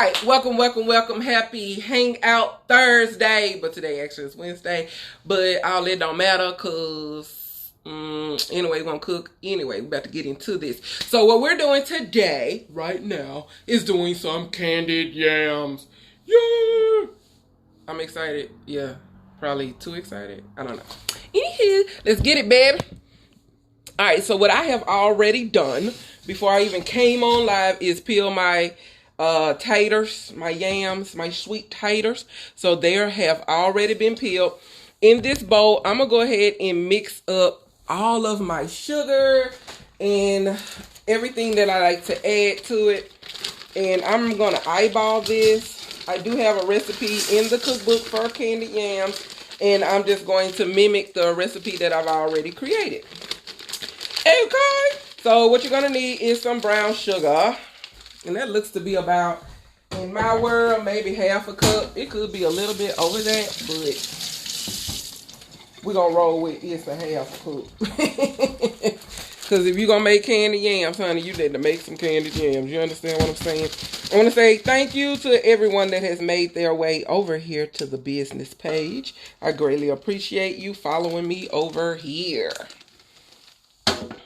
right, welcome. Happy Hangout Thursday. But today actually is Wednesday. But all that don't matter because, anyway, we're going to cook. Anyway, we're about to get into this. So what we're doing today, right now, is doing some candied yams. Yeah! I'm excited. Yeah, probably too excited. I don't know. Anywho, let's get it, baby. All right, so what I have already done before I even came on live is peel my taters, my yams, my sweet taters. So they have already been peeled. In this bowl, I'm going to go ahead and mix up all of my sugar and everything that I like to add to it. And I'm going to eyeball this. I do have a recipe in the cookbook for candied yams. And I'm just going to mimic the recipe that I've already created. Okay, so what you're going to need is some brown sugar. And that looks to be about, in my world, maybe half a cup. It could be a little bit over that, but we're going to roll with it's a half a cup. Because if you're going to make candied yams, honey, you need to make some candied yams. You understand what I'm saying? I want to say thank you to everyone that has made their way over here to the business page. I greatly appreciate you following me over here.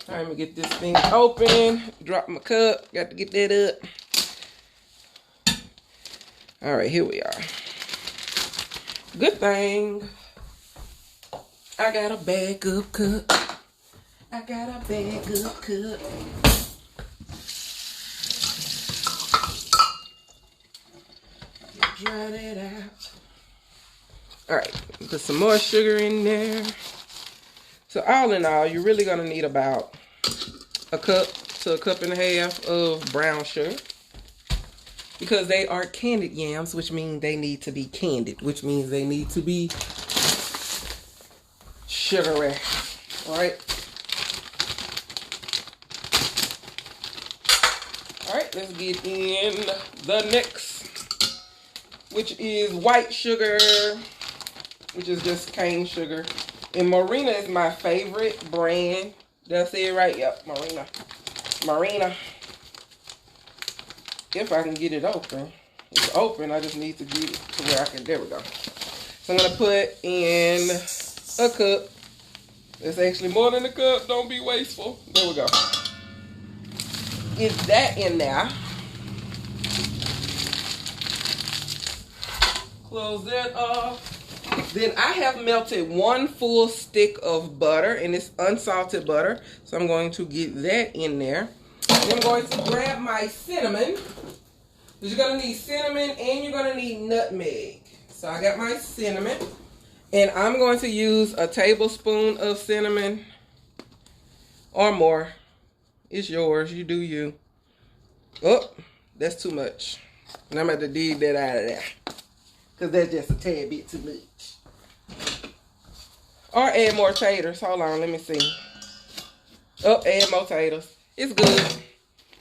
All right, let me get this thing open. Drop my cup. Got to get that up. All right, here we are. Good thing I got a backup cup. I got a backup cup. Dry that out. All right, put some more sugar in there. So all in all, you're really going to need about a cup to a cup and a half of brown sugar. Because they are candied yams, which means they need to be candied. Which means they need to be sugary. Alright? Alright, let's get in the next. Which is white sugar. Which is just cane sugar. And Marina is my favorite brand. Did I say it right? Yep, Marina. Marina. If I can get it open. It's open. I just need to get it to where I can. There we go. So I'm going to put in a cup. It's actually more than a cup. Don't be wasteful. There we go. Get that in there. Close that off. Then I have melted 1 full stick of butter, and it's unsalted butter. So I'm going to get that in there. Then I'm going to grab my cinnamon. You're going to need cinnamon and you're going to need nutmeg. So I got my cinnamon. And I'm going to use a tablespoon of cinnamon or more. It's yours. You do you. Oh, that's too much. And I'm going to dig that out of there. Because that's just a tad bit too much. Or add more taters. Hold on, let me see. Oh, add more taters. It's good.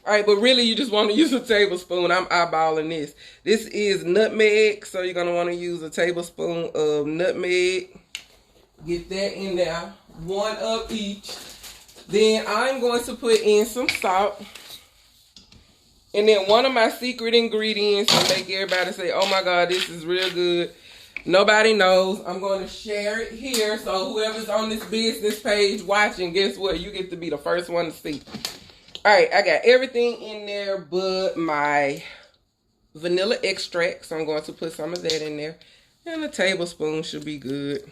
Alright, but really you just want to use a tablespoon. I'm eyeballing this. This is nutmeg, so you're going to want to use a tablespoon of nutmeg. Get that in there. 1 of each. Then I'm going to put in some salt. And then one of my secret ingredients to make everybody say, oh my God, this is real good. Nobody knows. I'm going to share it here. So whoever's on this business page watching, guess what? You get to be the first one to see. All right, I got everything in there but my vanilla extract. So I'm going to put some of that in there. And a tablespoon should be good.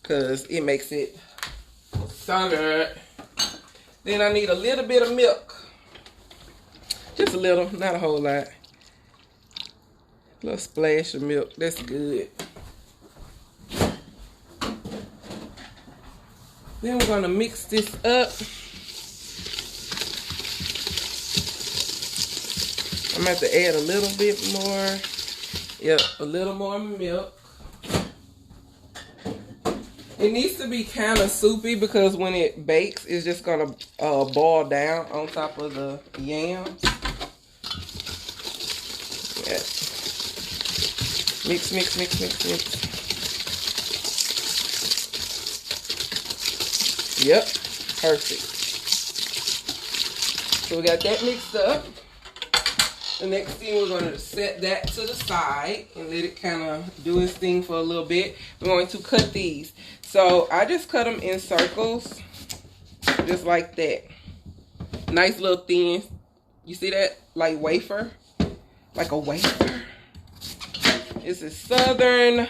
Because it makes it so good. Then I need a little bit of milk. Just a little, not a whole lot. A little splash of milk, that's good. Then we're gonna mix this up. I'm gonna have to add a little bit more. Yep, a little more milk. It needs to be kind of soupy because when it bakes, it's just gonna boil down on top of the yams. Mix. Yep, perfect. So we got that mixed up. The next thing, we're going to set that to the side and let it kind of do its thing for a little bit. We're going to cut these. So I just cut them in circles, just like that. Nice little thin. You see that? Like wafer. Like a wafer. This is Southern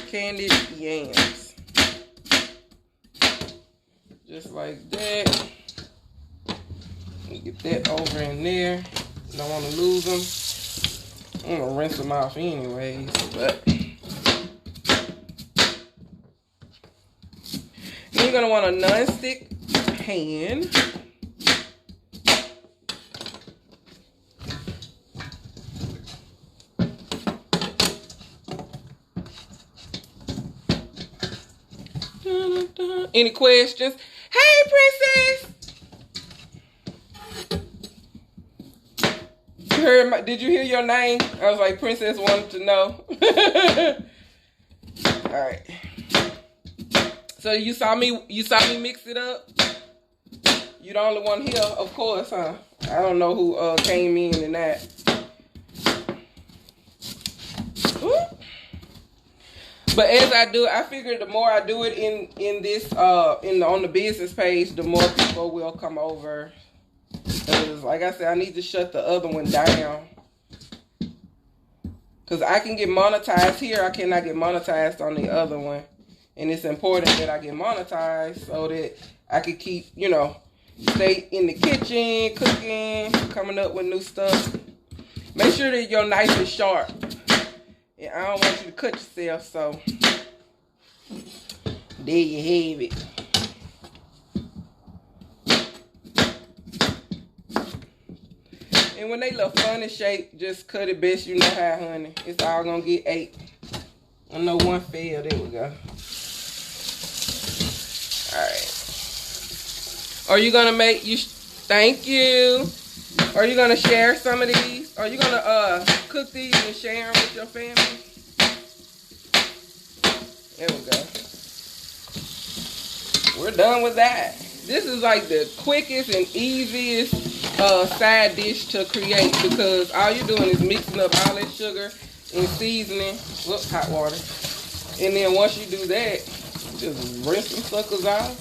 Candied Yams. Just like that. Get that over in there. Don't want to lose them. I'm going to rinse them off anyways. But then you're going to want a non-stick pan. Any questions? Hey, princess! Did you hear your name? I was like, princess wanted to know. All right. So you saw me mix it up? You the only one here, of course, huh? I don't know who came in and that. Ooh. But as I do, I figure the more I do it in this on the business page, the more people will come over. Because like I said, I need to shut the other one down. Because I can get monetized here, I cannot get monetized on the other one. And it's important that I get monetized so that I can keep, you know, stay in the kitchen, cooking, coming up with new stuff. Make sure that your knife is sharp. And I don't want you to cut yourself, so there you have it. And when they look funny shape, just cut it best you know how, honey. It's all gonna get 8. I know one failed. There we go. Alright. Are you gonna make you? Thank you. Are you gonna share some of these? Are you gonna cook these and share them with your family? There we go. We're done with that. This is like the quickest and easiest side dish to create, because all you're doing is mixing up all that sugar and seasoning. Whoops, hot water. And then once you do that, just rinse some suckers off.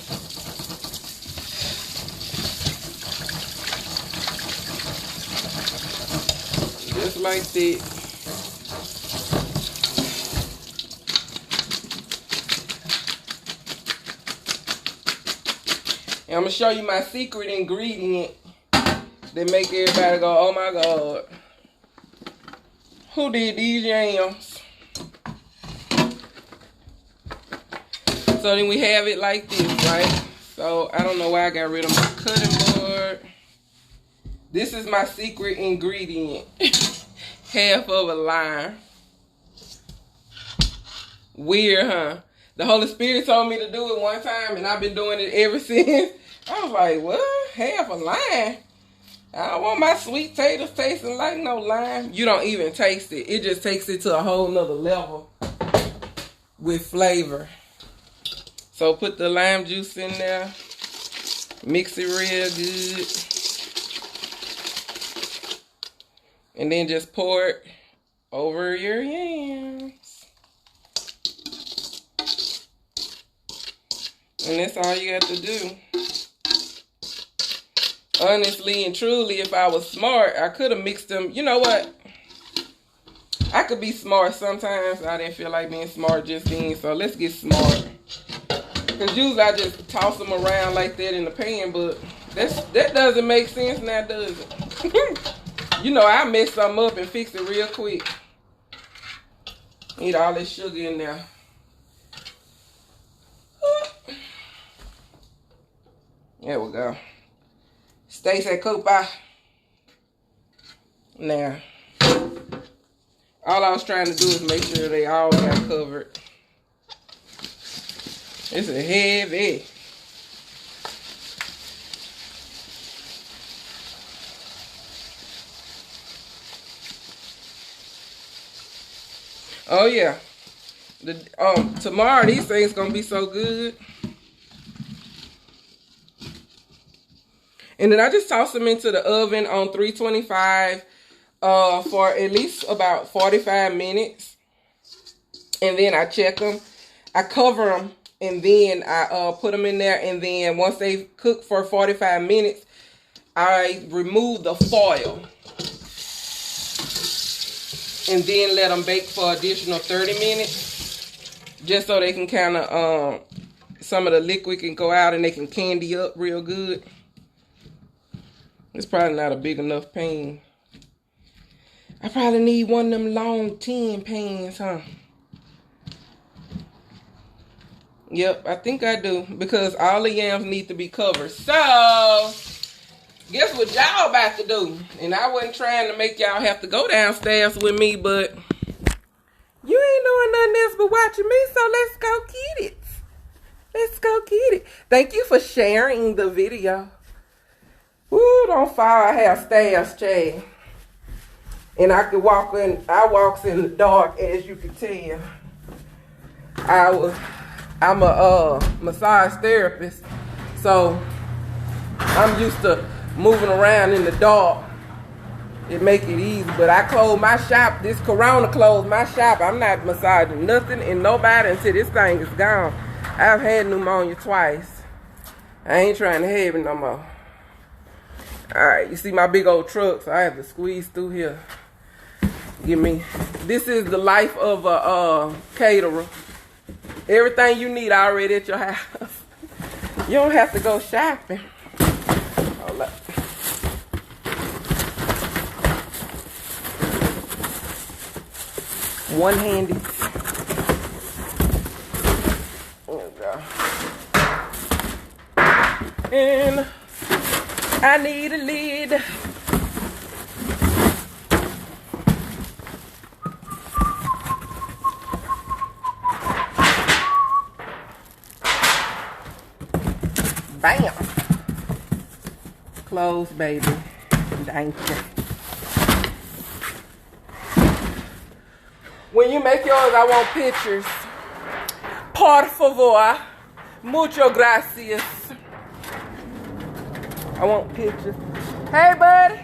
Just like that. And I'm going to show you my secret ingredient that make everybody go, oh my God. Who did these yams? So then we have it like this, right? So I don't know why I got rid of my cutting board. This is my secret ingredient. Half of a lime. Weird, huh? The Holy Spirit told me to do it one time, and I've been doing it ever since. I was like, what? Half a lime? I don't want my sweet potatoes tasting like no lime. You don't even taste it. It just takes it to a whole nother level with flavor. So put the lime juice in there. Mix it real good. And then just pour it over your yams. And that's all you got to do. Honestly and truly, if I was smart, I could have mixed them. You know what? I could be smart sometimes. I didn't feel like being smart just then. So let's get smart. Because usually I just toss them around like that in the pan. But that doesn't make sense now, does it? You know, I mess something up and fix it real quick. Need all this sugar in there. There we go. Stacey Cooper. Now, all I was trying to do is make sure they all got covered. It's a heavy. Oh yeah. Tomorrow these things gonna be so good. And then I just toss them into the oven on 325 for at least about 45 minutes. And then I check them. I cover them. And then I put them in there. And then once they cook for 45 minutes, I remove the foil. And then let them bake for additional 30 minutes. Just so they can kind of, some of the liquid can go out and they can candy up real good. It's probably not a big enough pan. I probably need one of them long tin pans, huh? Yep, I think I do. Because all the yams need to be covered. So, guess what y'all about to do? And I wasn't trying to make y'all have to go downstairs with me, but you ain't doing nothing else but watching me, so let's go get it. Let's go get it. Thank you for sharing the video. Ooh, don't fall. I have stairs, Chad. And I could walk in, I walks in the dark, as you can tell. I'm a massage therapist, so I'm used to moving around in the dark. It make it easy, but I close my shop. This corona closed my shop. I'm not massaging nothing and nobody until this thing is gone. I've had pneumonia twice. I ain't trying to have it no more. Alright, you see my big old truck, so I have to squeeze through here. Give me, this is the life of a caterer. Everything you need already at your house. You don't have to go shopping. Hold up. One-handed. There we go. And I need a lid. Bam. Close, baby. Thank you. When you make yours, I want pictures. Por favor. Mucho gracias. I want pictures. Hey, buddy.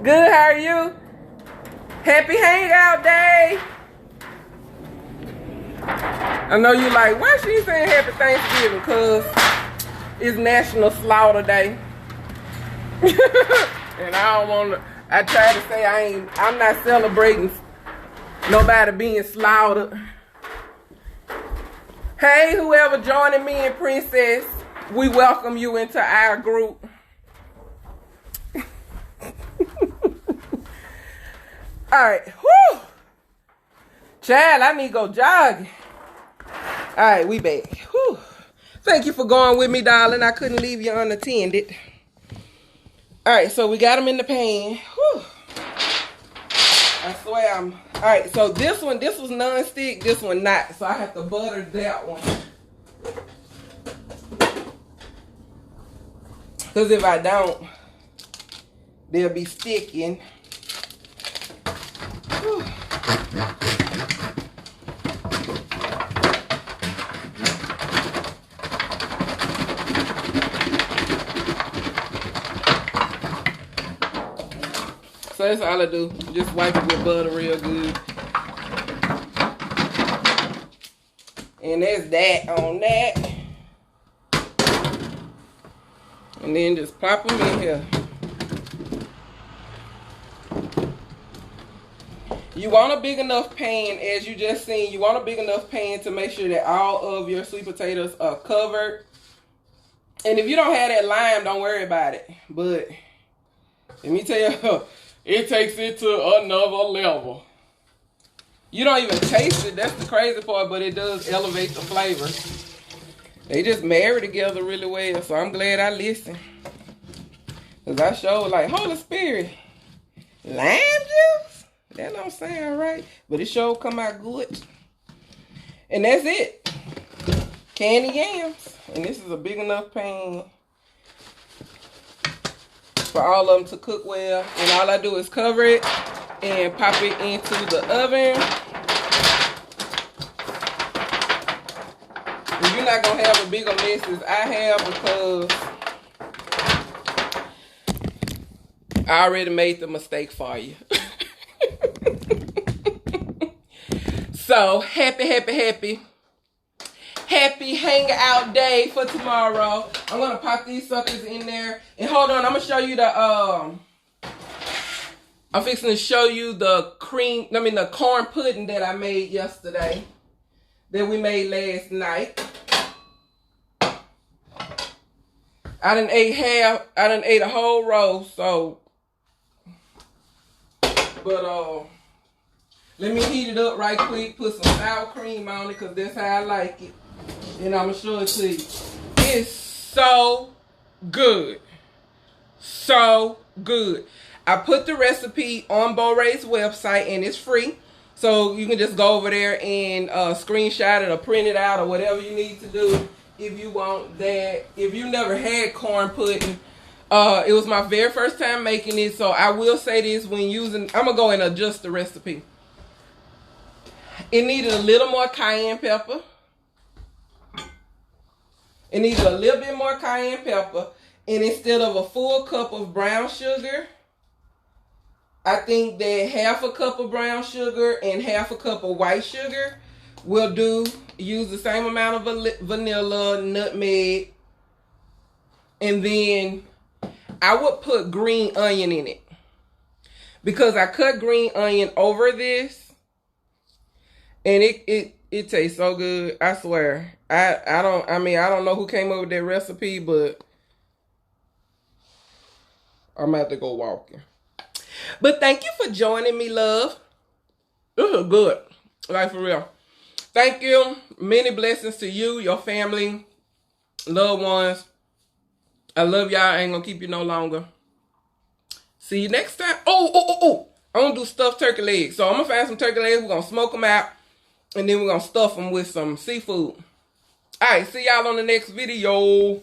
Good, how are you? Happy hangout day. I know you like, why she saying happy Thanksgiving? Because it's National Slaughter Day. And I don't want to, I try to say I'm not celebrating nobody being slaughtered. Hey, whoever joining me in Princess, we welcome you into our group. Alright, whoo! Child, I need to go jogging. Alright, we back. Whew. Thank you for going with me, darling. I couldn't leave you unattended. Alright, so we got them in the pan. Whew. I swear I'm... Alright, so this one, this was non-stick, this one not. So I have to butter that one. Because if I don't, they'll be sticking. Whew. So that's all I do. Just wipe it with butter real good. And that's that on that. And then just pop them in here. You want a big enough pan, as you just seen, you want a big enough pan to make sure that all of your sweet potatoes are covered. And if you don't have that lime, don't worry about it. But let me tell you, it takes it to another level. You don't even taste it. That's the crazy part, but it does elevate the flavor. They just marry together really well, so I'm glad I listened. Because I showed like, Holy Spirit, lime juice? That don't sound right. But it sure come out good. And that's it. Candied yams. And this is a big enough pan for all of them to cook well. And all I do is cover it and pop it into the oven. And you're not going to have a bigger mess as I have, because I already made the mistake for you. So, happy hangout day for tomorrow. I'm going to pop these suckers in there. And hold on, I'm going to show you the, I'm fixing to show you the the corn pudding that I made yesterday. That we made last night. I done ate a whole roll, so. But, let me heat it up right quick, put some sour cream on it, because that's how I like it. And I'm going to show it to you. It's so good. So good. I put the recipe on Boray's website, and it's free. So you can just go over there and screenshot it or print it out or whatever you need to do if you want that. If you never had corn pudding, it was my very first time making it. So I will say this when using, I'm going to go and adjust the recipe. It needed a little more cayenne pepper. It needed a little bit more cayenne pepper. And instead of a full cup of brown sugar, I think that half a cup of brown sugar and half a cup of white sugar will do. Use the same amount of vanilla, nutmeg. And then I would put green onion in it. Because I cut green onion over this. And it tastes so good. I swear. I don't know who came up with that recipe, but I'm gonna have to go walking. But thank you for joining me, love. This is good. Like, for real. Thank you. Many blessings to you, your family, loved ones. I love y'all. I ain't gonna keep you no longer. See you next time. Oh. I'm gonna do stuffed turkey legs. So I'm gonna find some turkey legs. We're gonna smoke them out. And then we're gonna stuff them with some seafood. Alright, see y'all on the next video.